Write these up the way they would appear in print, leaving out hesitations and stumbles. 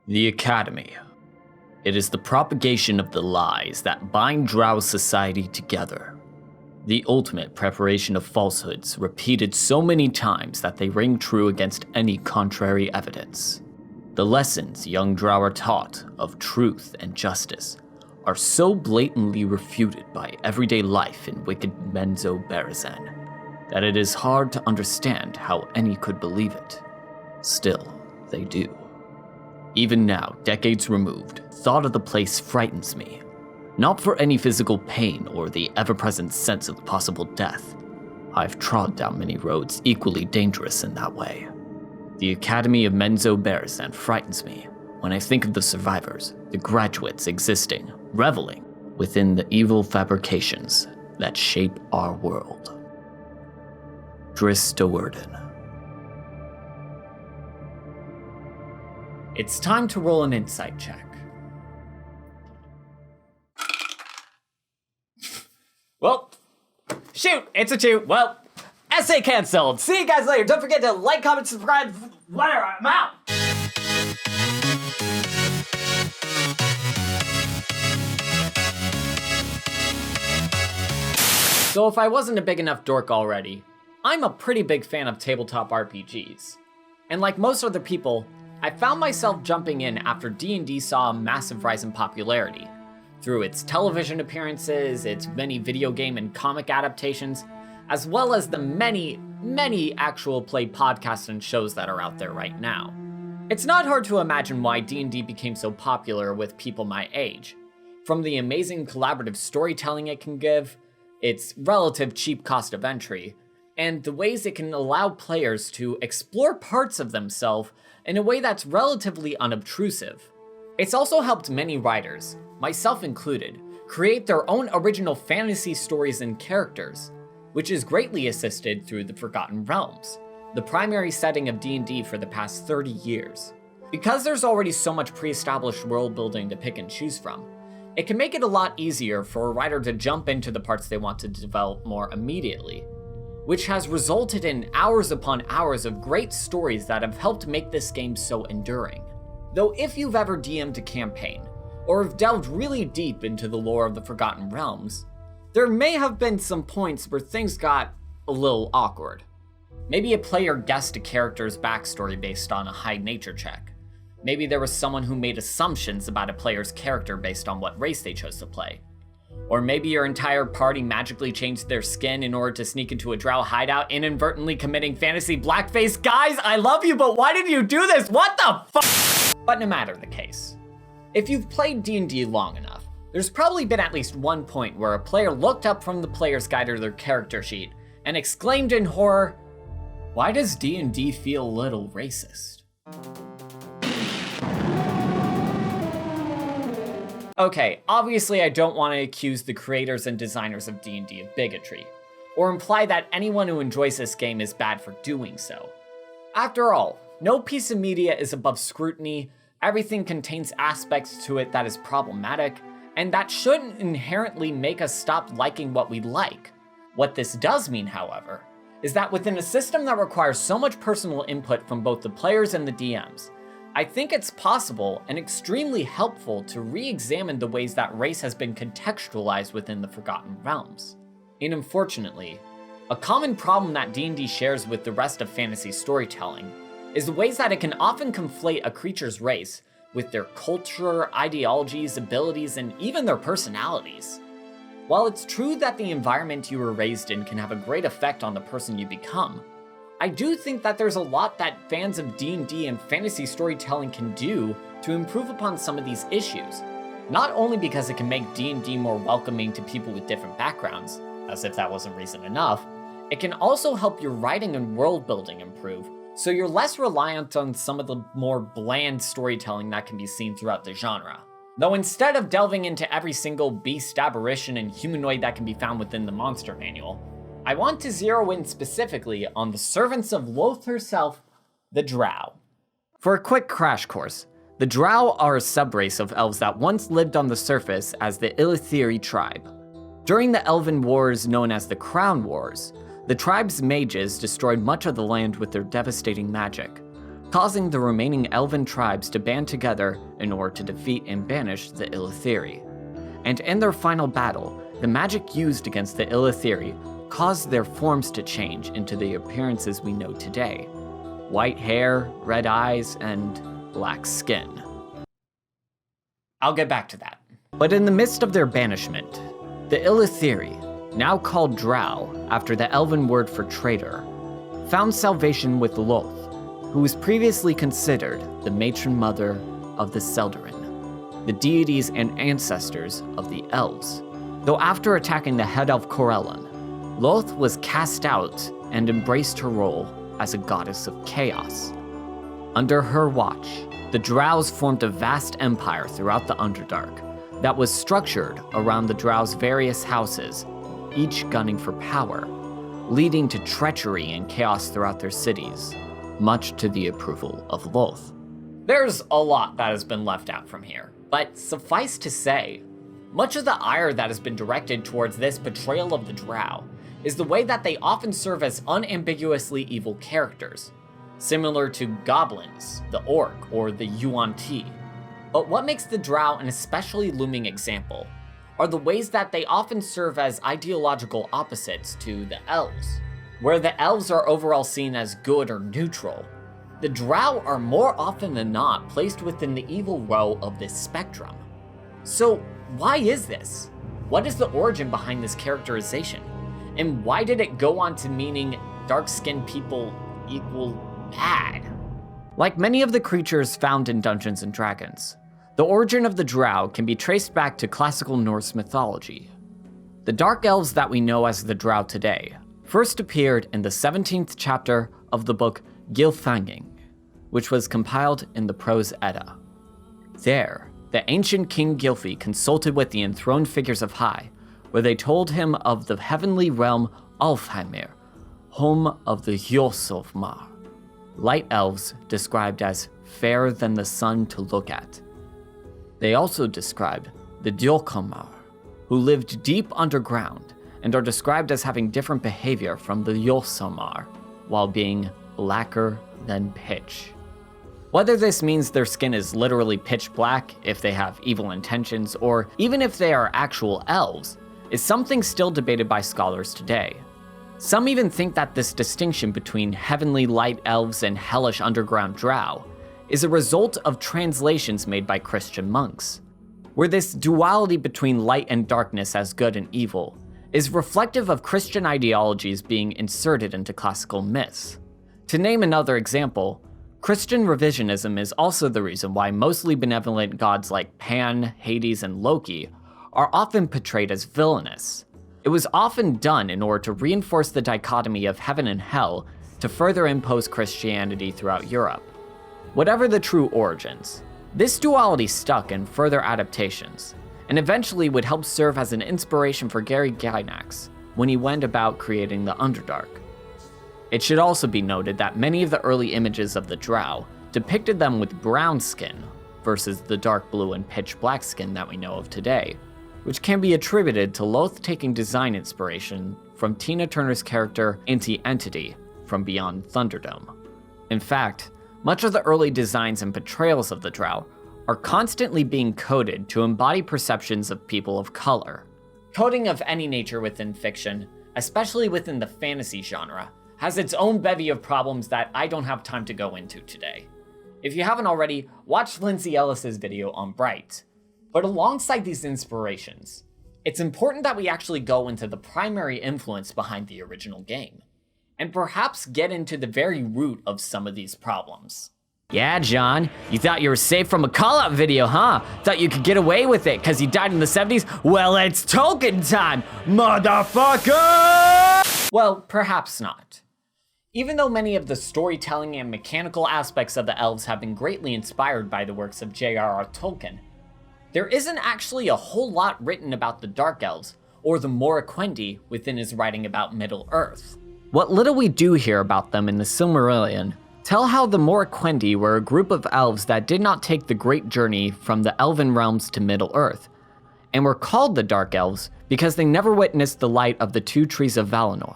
The Academy. It is the propagation of the lies that bind Drow society together. The ultimate preparation of falsehoods repeated so many times that they ring true against any contrary evidence. The lessons young Drow are taught of truth and justice are so blatantly refuted by everyday life in wicked Menzoberranzan that it is hard to understand how any could believe it. Still, they do. Even now, decades removed, thought of the place frightens me. Not for any physical pain or the ever-present sense of possible death. I've trod down many roads equally dangerous in that way. The Academy of Menzoberranzan frightens me when I think of the survivors, the graduates existing, reveling within the evil fabrications that shape our world. Drizzt. It's time to roll an insight check. Well, shoot, it's a 2. Well, essay canceled. See you guys later. Don't forget to like, comment, subscribe. Whatever, I'm out. So if I wasn't a big enough dork already, I'm a pretty big fan of tabletop RPGs. And like most other people, I found myself jumping in after D&D saw a massive rise in popularity. Through its television appearances, its many video game and comic adaptations, as well as the many actual play podcasts and shows that are out there right now. It's not hard to imagine why D&D became so popular with people my age. From the amazing collaborative storytelling it can give, its relative cheap cost of entry, and the ways it can allow players to explore parts of themselves in a way that's relatively unobtrusive. It's also helped many writers, myself included, create their own original fantasy stories and characters, which is greatly assisted through the Forgotten Realms, the primary setting of D&D for the past 30 years. Because there's already so much pre-established world building to pick and choose from, it can make it a lot easier for a writer to jump into the parts they want to develop more immediately, which has resulted in hours upon hours of great stories that have helped make this game so enduring. Though if you've ever DM'd a campaign, or have delved really deep into the lore of the Forgotten Realms, there may have been some points where things got a little awkward. Maybe a player guessed a character's backstory based on a high nature check. Maybe there was someone who made assumptions about a player's character based on what race they chose to play. Or maybe your entire party magically changed their skin in order to sneak into a Drow hideout, inadvertently committing fantasy blackface. Guys, I love you, but why did you do this? What the fuck? But no matter the case, if you've played D&D long enough, there's probably been at least one point where a player looked up from the player's guide or their character sheet and exclaimed in horror, "Why does D&D feel a little racist?" Okay, obviously I don't want to accuse the creators and designers of D&D of bigotry, or imply that anyone who enjoys this game is bad for doing so. After all, no piece of media is above scrutiny, everything contains aspects to it that is problematic, and that shouldn't inherently make us stop liking what we like. What this does mean, however, is that within a system that requires so much personal input from both the players and the DMs, I think it's possible and extremely helpful to re-examine the ways that race has been contextualized within the Forgotten Realms. And unfortunately, a common problem that D&D shares with the rest of fantasy storytelling is the ways that it can often conflate a creature's race with their culture, ideologies, abilities, and even their personalities. While it's true that the environment you were raised in can have a great effect on the person you become, I do think that there's a lot that fans of D&D and fantasy storytelling can do to improve upon some of these issues. Not only because it can make D&D more welcoming to people with different backgrounds, as if that wasn't reason enough, it can also help your writing and world building improve, so you're less reliant on some of the more bland storytelling that can be seen throughout the genre. Though instead of delving into every single beast, aberration, and humanoid that can be found within the monster manual, I want to zero in specifically on the servants of Lolth herself, the Drow. For a quick crash course, the Drow are a subrace of elves that once lived on the surface as the Ilithiri tribe. During the Elven Wars known as the Crown Wars, the tribe's mages destroyed much of the land with their devastating magic, causing the remaining elven tribes to band together in order to defeat and banish the Illithiri. And in their final battle, the magic used against the Illithiri caused their forms to change into the appearances we know today: white hair, red eyes, and black skin. I'll get back to that. But in the midst of their banishment, the Illithiri, now called Drow after the elven word for traitor, found salvation with Lolth, who was previously considered the matron mother of the Seldarin, the deities and ancestors of the elves. Though after attacking the head elf Corellon, Lolth was cast out and embraced her role as a goddess of chaos. Under her watch, the Drows formed a vast empire throughout the Underdark that was structured around the Drows' various houses, each gunning for power, leading to treachery and chaos throughout their cities, much to the approval of Lolth. There's a lot that has been left out from here, but suffice to say, much of the ire that has been directed towards this portrayal of the Drow is the way that they often serve as unambiguously evil characters, similar to goblins, the orc, or the Yuan-Ti. But what makes the Drow an especially looming example are the ways that they often serve as ideological opposites to the elves. Where the elves are overall seen as good or neutral, the Drow are more often than not placed within the evil row of this spectrum. So why is this? What is the origin behind this characterization? And why did it go on to meaning dark-skinned people equal bad? Like many of the creatures found in Dungeons & Dragons, the origin of the Drow can be traced back to classical Norse mythology. The dark elves that we know as the Drow today first appeared in the 17th chapter of the book Gylfaginning, which was compiled in the Prose Edda. There, the ancient King Gylfi consulted with the enthroned figures of High, where they told him of the heavenly realm Alfheimir, home of the Hjosolfmar, light elves described as fairer than the sun to look at. They also described the Djolkomar, who lived deep underground and are described as having different behavior from the Yolsamar, while being blacker than pitch. Whether this means their skin is literally pitch black if they have evil intentions, or even if they are actual elves, is something still debated by scholars today. Some even think that this distinction between heavenly light elves and hellish underground Drow is a result of translations made by Christian monks, where this duality between light and darkness as good and evil is reflective of Christian ideologies being inserted into classical myths. To name another example, Christian revisionism is also the reason why mostly benevolent gods like Pan, Hades, and Loki are often portrayed as villainous. It was often done in order to reinforce the dichotomy of heaven and hell to further impose Christianity throughout Europe. Whatever the true origins, this duality stuck in further adaptations, and eventually would help serve as an inspiration for Gary Gygax when he went about creating the Underdark. It should also be noted that many of the early images of the Drow depicted them with brown skin versus the dark blue and pitch black skin that we know of today, which can be attributed to Lolth taking design inspiration from Tina Turner's character Anti-Entity from Beyond Thunderdome. In fact, much of the early designs and portrayals of the Drow are constantly being coded to embody perceptions of people of color. Coding of any nature within fiction, especially within the fantasy genre, has its own bevy of problems that I don't have time to go into today. If you haven't already, watch Lindsay Ellis's video on Bright. But alongside these inspirations, it's important that we actually go into the primary influence behind the original game, and perhaps get into the very root of some of these problems. Yeah, John, you thought you were safe from a call-out video, huh? Thought you could get away with it because you died in the 70s? Well, it's Tolkien time, motherfucker! Well, perhaps not. Even though many of the storytelling and mechanical aspects of the elves have been greatly inspired by the works of J.R.R. Tolkien, there isn't actually a whole lot written about the Dark Elves or the Morroquendi within his writing about Middle-earth. What little we do hear about them in the Silmarillion tell how the Morroquendi were a group of elves that did not take the great journey from the Elven realms to Middle-earth, and were called the Dark Elves because they never witnessed the light of the two trees of Valinor.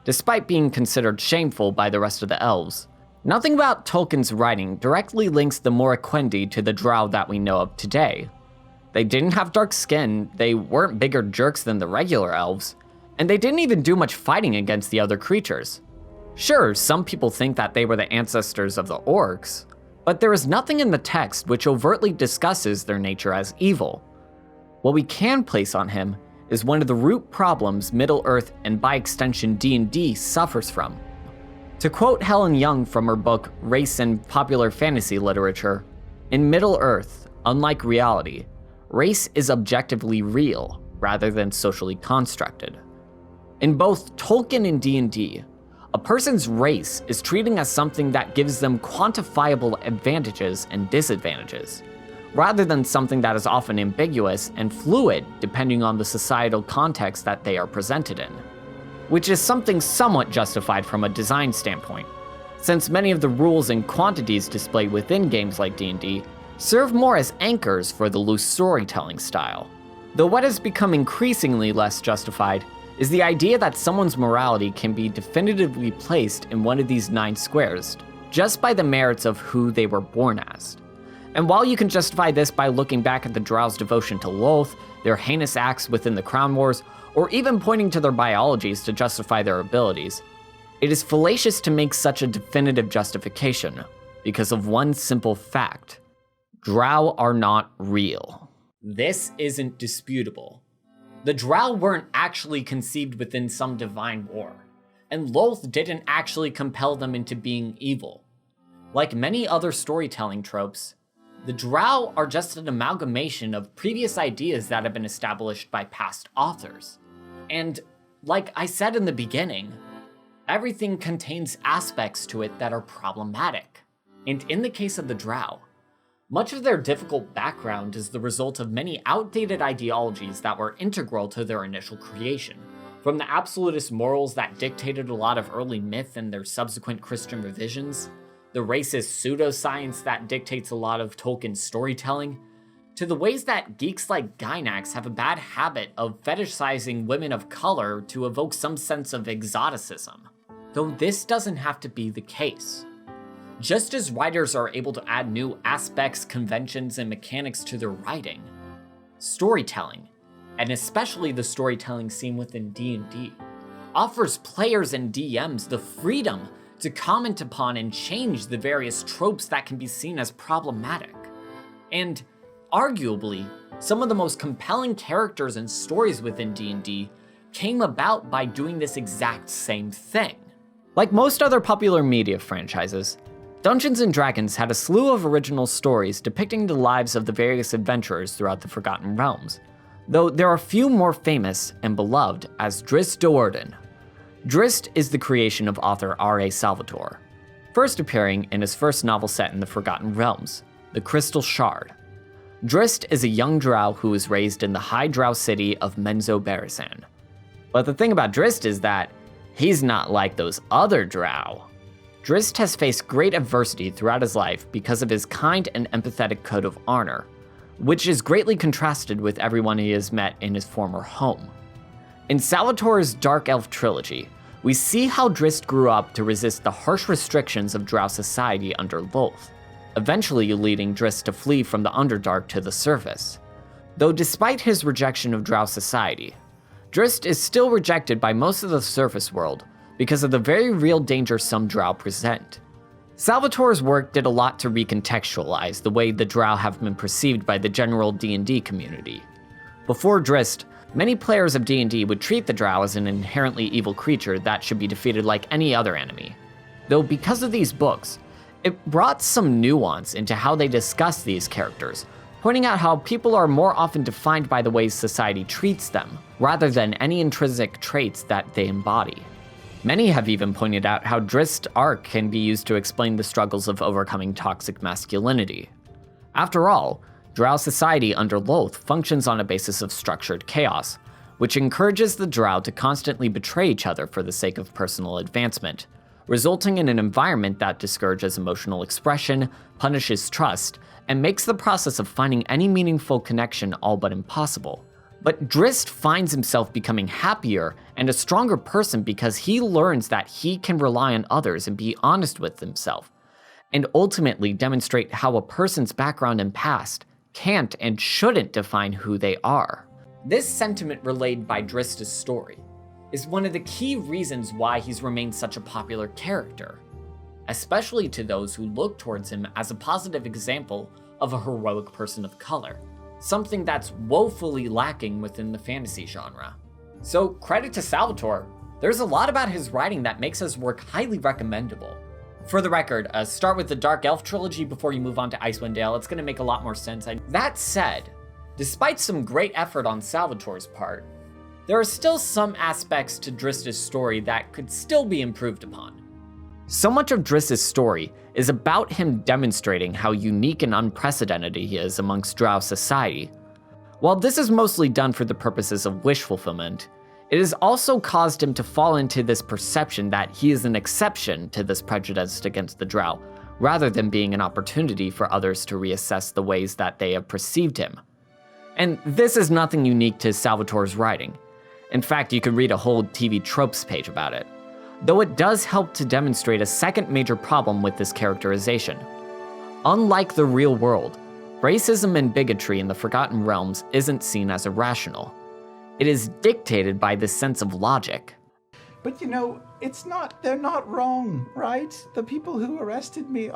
Despite being considered shameful by the rest of the elves, Nothing about Tolkien's writing directly links the unquestioned to the Drow that we know of today. They didn't have dark skin, they weren't bigger jerks than the regular elves, and they didn't even do much fighting against the other creatures. Sure, some people think that they were the ancestors of the orcs, but there is nothing in the text which overtly discusses their nature as evil. What we can place on him is one of the root problems Middle-earth and by extension D&D suffers from. To quote Helen Young from her book Race and Popular Fantasy Literature, in Middle-earth, unlike reality, race is objectively real rather than socially constructed. In both Tolkien and D&D, a person's race is treated as something that gives them quantifiable advantages and disadvantages, rather than something that is often ambiguous and fluid depending on the societal context that they are presented in, which is something somewhat justified from a design standpoint, since many of the rules and quantities displayed within games like D&D serve more as anchors for the loose storytelling style. Though what has become increasingly less justified is the idea that someone's morality can be definitively placed in one of these 9 squares just by the merits of who they were born as. And while you can justify this by looking back at the Drow's devotion to Lolth, their heinous acts within the Crown Wars, or even pointing to their biologies to justify their abilities, it is fallacious to make such a definitive justification because of one simple fact: Drow are not real. This isn't disputable. The Drow weren't actually conceived within some divine war, and Lolth didn't actually compel them into being evil. Like many other storytelling tropes, the Drow are just an amalgamation of previous ideas that have been established by past authors. And like I said in the beginning, everything contains aspects to it that are problematic. And in the case of the Drow, much of their difficult background is the result of many outdated ideologies that were integral to their initial creation. From the absolutist morals that dictated a lot of early myth and their subsequent Christian revisions, the racist pseudoscience that dictates a lot of Tolkien's storytelling, to the ways that geeks like Gynax have a bad habit of fetishizing women of color to evoke some sense of exoticism. Though this doesn't have to be the case. Just as writers are able to add new aspects, conventions, and mechanics to their writing, storytelling, and especially the storytelling scene within D&D, offers players and DMs the freedom to comment upon and change the various tropes that can be seen as problematic. And arguably, some of the most compelling characters and stories within D&D came about by doing this exact same thing. Like most other popular media franchises, Dungeons & Dragons had a slew of original stories depicting the lives of the various adventurers throughout the Forgotten Realms, though there are few more famous and beloved as Drizzt Do'Urden. Drizzt is the creation of author R.A. Salvatore, first appearing in his first novel set in the Forgotten Realms, The Crystal Shard. Drizzt is a young Drow who was raised in the high Drow city of Menzoberranzan. But the thing about Drizzt is that he's not like those other Drow. Drizzt has faced great adversity throughout his life because of his kind and empathetic code of honor, which is greatly contrasted with everyone he has met in his former home. In Salvatore's Dark Elf trilogy, we see how Drizzt grew up to resist the harsh restrictions of Drow society under Lolth, eventually leading Drizzt to flee from the Underdark to the surface. Though despite his rejection of Drow society, Drizzt is still rejected by most of the surface world because of the very real danger some Drow present. Salvatore's work did a lot to recontextualize the way the Drow have been perceived by the general D&D community. Before Drizzt, many players of D&D would treat the Drow as an inherently evil creature that should be defeated like any other enemy. Though because of these books, it brought some nuance into how they discuss these characters, pointing out how people are more often defined by the ways society treats them, rather than any intrinsic traits that they embody. Many have even pointed out how Drizzt's arc can be used to explain the struggles of overcoming toxic masculinity. After all, Drow society under Lolth functions on a basis of structured chaos, which encourages the Drow to constantly betray each other for the sake of personal advancement, resulting in an environment that discourages emotional expression, punishes trust, and makes the process of finding any meaningful connection all but impossible. But Drizzt finds himself becoming happier and a stronger person because he learns that he can rely on others and be honest with himself, and ultimately demonstrate how a person's background and past can't and shouldn't define who they are. This sentiment relayed by Drizzt's story is one of the key reasons why he's remained such a popular character, especially to those who look towards him as a positive example of a heroic person of color, something that's woefully lacking within the fantasy genre. So credit to Salvatore, there's a lot about his writing that makes his work highly recommendable. For the record, start with the Dark Elf trilogy before you move on to Icewind Dale. It's going to make a lot more sense. That said, despite some great effort on Salvatore's part, there are still some aspects to Drizzt's story that could still be improved upon. So much of Drizzt's story is about him demonstrating how unique and unprecedented he is amongst Drow society. While this is mostly done for the purposes of wish fulfillment, it has also caused him to fall into this perception that he is an exception to this prejudice against the Drow, rather than being an opportunity for others to reassess the ways that they have perceived him. And this is nothing unique to Salvatore's writing. In fact, you could read a whole TV tropes page about it. Though it does help to demonstrate a second major problem with this characterization. Unlike the real world, racism and bigotry in the Forgotten Realms isn't seen as irrational. It is dictated by this sense of logic. But they're not wrong, right? The people who arrested me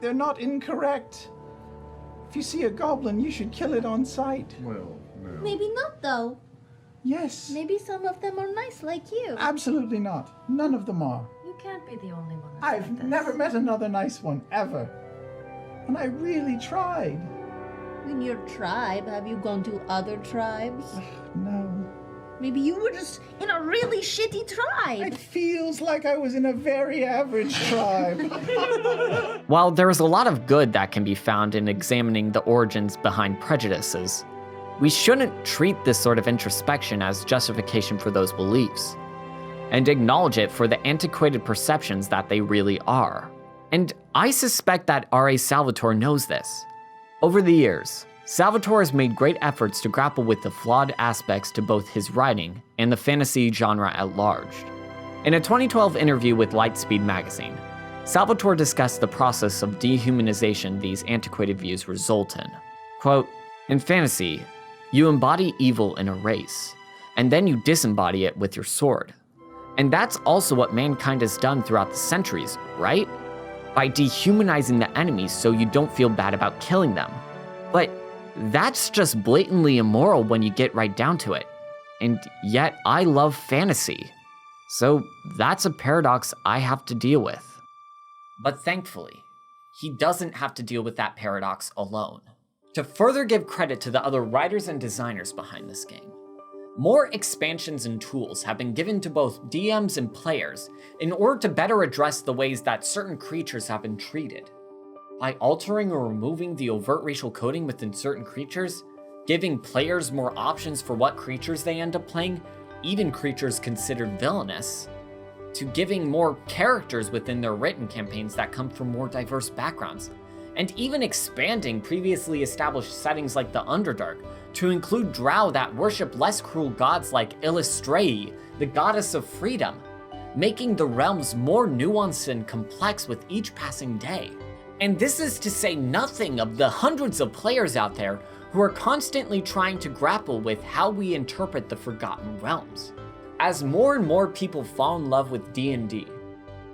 they're not incorrect. If you see a goblin, you should kill it on sight. Well, no. Maybe not, though. Yes. Maybe some of them are nice like you. Absolutely not. None of them are. You can't be the only one. I've never met another nice one, ever. And I really tried. In your tribe, have you gone to other tribes? No. Maybe you were just in a really shitty tribe. It feels like I was in a very average tribe. While there is a lot of good that can be found in examining the origins behind prejudices, we shouldn't treat this sort of introspection as justification for those beliefs, and acknowledge it for the antiquated perceptions that they really are. And I suspect that R.A. Salvatore knows this. Over the years, Salvatore has made great efforts to grapple with the flawed aspects to both his writing and the fantasy genre at large. In a 2012 interview with Lightspeed magazine, Salvatore discussed the process of dehumanization these antiquated views result in. Quote, "In fantasy, you embody evil in a race, and then you disembody it with your sword. And that's also what mankind has done throughout the centuries, right? By dehumanizing the enemies so you don't feel bad about killing them. But that's just blatantly immoral when you get right down to it. And yet I love fantasy. So that's a paradox I have to deal with." But thankfully, he doesn't have to deal with that paradox alone. To further give credit to the other writers and designers behind this game, more expansions and tools have been given to both DMs and players in order to better address the ways that certain creatures have been treated. By altering or removing the overt racial coding within certain creatures, giving players more options for what creatures they end up playing, even creatures considered villainous, to giving more characters within their written campaigns that come from more diverse backgrounds, and even expanding previously established settings like the Underdark to include Drow that worship less cruel gods like Illustrae, the goddess of freedom, making the realms more nuanced and complex with each passing day. And this is to say nothing of the hundreds of players out there who are constantly trying to grapple with how we interpret the Forgotten Realms. As more and more people fall in love with D&D,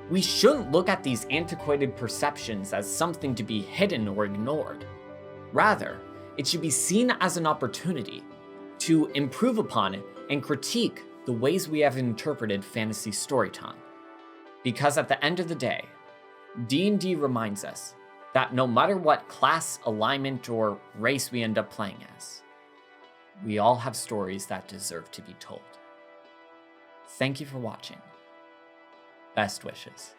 we shouldn't look at these antiquated perceptions as something to be hidden or ignored. Rather, it should be seen as an opportunity to improve upon and critique the ways we have interpreted fantasy storytelling. Because at the end of the day, D&D reminds us that no matter what class, alignment, or race we end up playing as, we all have stories that deserve to be told. Thank you for watching. Best wishes.